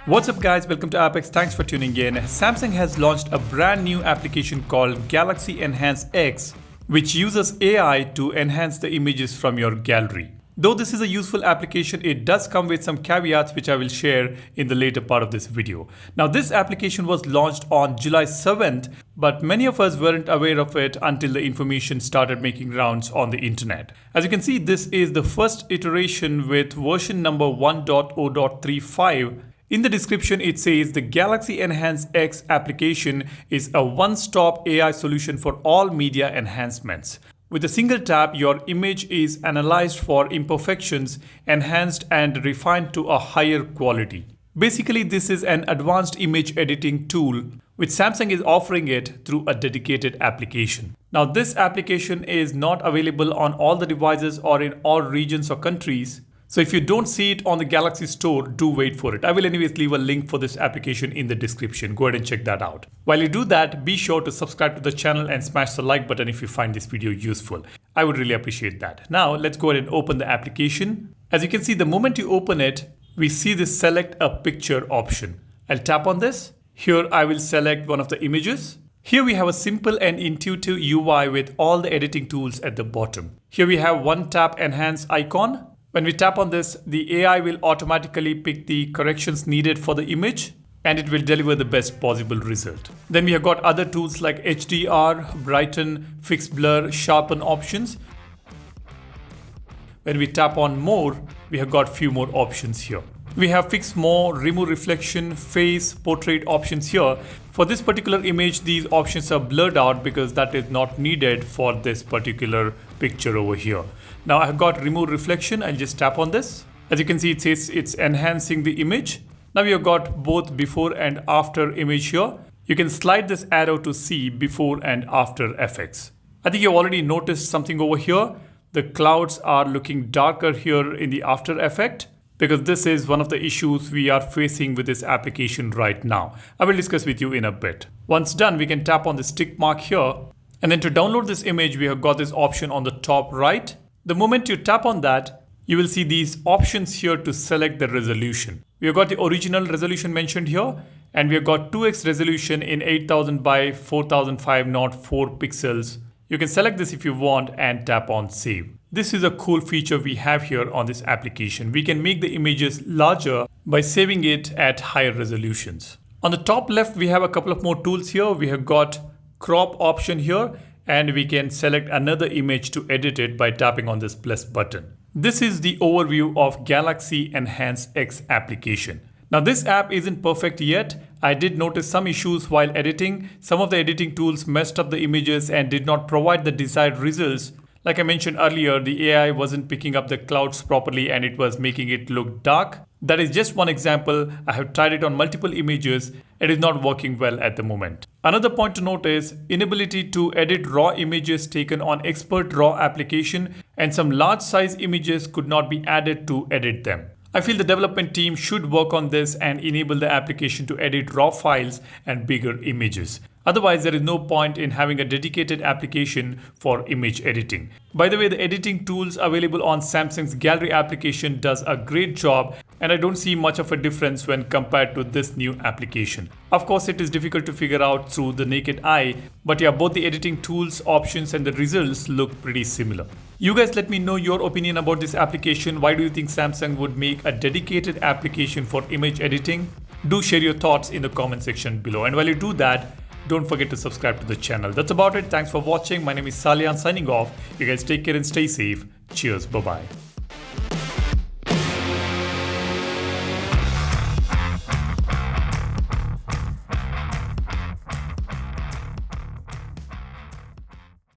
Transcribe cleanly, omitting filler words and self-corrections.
What's up guys, welcome to Apex, thanks for tuning in. Samsung has launched a brand new application called Galaxy Enhance X, which uses AI to enhance the images from your gallery. Though this is a useful application, it does come with some caveats which I will share in the later part of this video. Now this application was launched on July 7th, but many of us weren't aware of it until the information started making rounds on the internet. As you can see, this is the first iteration with version number 1.0.35. In the description, it says the Galaxy Enhance X application is a one-stop AI solution for all media enhancements. With a single tap, your image is analyzed for imperfections, enhanced and refined to a higher quality. Basically, this is an advanced image editing tool, which Samsung is offering it through a dedicated application. Now, this application is not available on all the devices or in all regions or countries. So if you don't see it on the Galaxy Store, do wait for it. I will anyways leave a link for this application in the description. Go ahead and check that out. While you do that, be sure to subscribe to the channel and smash the like button if you find this video useful. I would really appreciate that. Now let's go ahead and open the application. As you can see, the moment you open it, we see this select a picture option. I'll tap on this. Here I will select one of the images. Here we have a simple and intuitive UI with all the editing tools at the bottom. Here we have one tap enhance icon. When we tap on this, the AI will automatically pick the corrections needed for the image and it will deliver the best possible result. Then we have got other tools like HDR, brighten, fix blur, sharpen options. When we tap on more, we have got few more options here. We have fix more, remove reflection, face, portrait options here. For this particular image, these options are blurred out because that is not needed for this particular picture over here. Now I've got remove reflection. I'll just tap on this. As you can see, it says it's enhancing the image. Now we have got both before and after image here. You can slide this arrow to see before and after effects. I think you've already noticed something over here. The clouds are looking darker here in the after effect, because this is one of the issues we are facing with this application right now. I will discuss with you in a bit. Once done, we can tap on the tick mark here. And then to download this image, we have got this option on the top right. The moment you tap on that, you will see these options here to select the resolution. We have got the original resolution mentioned here, and we have got 2x resolution in 8000 by 400504 pixels. You can select this if you want and tap on save. This is a cool feature we have here on this application. We can make the images larger by saving it at higher resolutions. On the top left, we have a couple of more tools here. We have got crop option here, and we can select another image to edit it by tapping on this plus button. This is the overview of Galaxy Enhance X application. Now this app isn't perfect yet. I did notice some issues while editing. Some of the editing tools messed up the images and did not provide the desired results. Like I mentioned earlier, the AI wasn't picking up the clouds properly and it was making it look dark. That is just one example. I have tried it on multiple images. It is not working well at the moment. Another point to note is inability to edit raw images taken on expert raw application, and some large size images could not be added to edit them. I feel the development team should work on this and enable the application to edit raw files and bigger images. Otherwise, there is no point in having a dedicated application for image editing. By the way, the editing tools available on Samsung's Gallery application does a great job, and I don't see much of a difference when compared to this new application. Of course, it is difficult to figure out through the naked eye, but yeah, both the editing tools, options and the results look pretty similar. You guys let me know your opinion about this application. Why do you think Samsung would make a dedicated application for image editing? Do share your thoughts in the comment section below. And while you do that, don't forget to subscribe to the channel. That's about it. Thanks for watching. My name is Salian signing off. You guys take care and stay safe. Cheers. Bye-bye.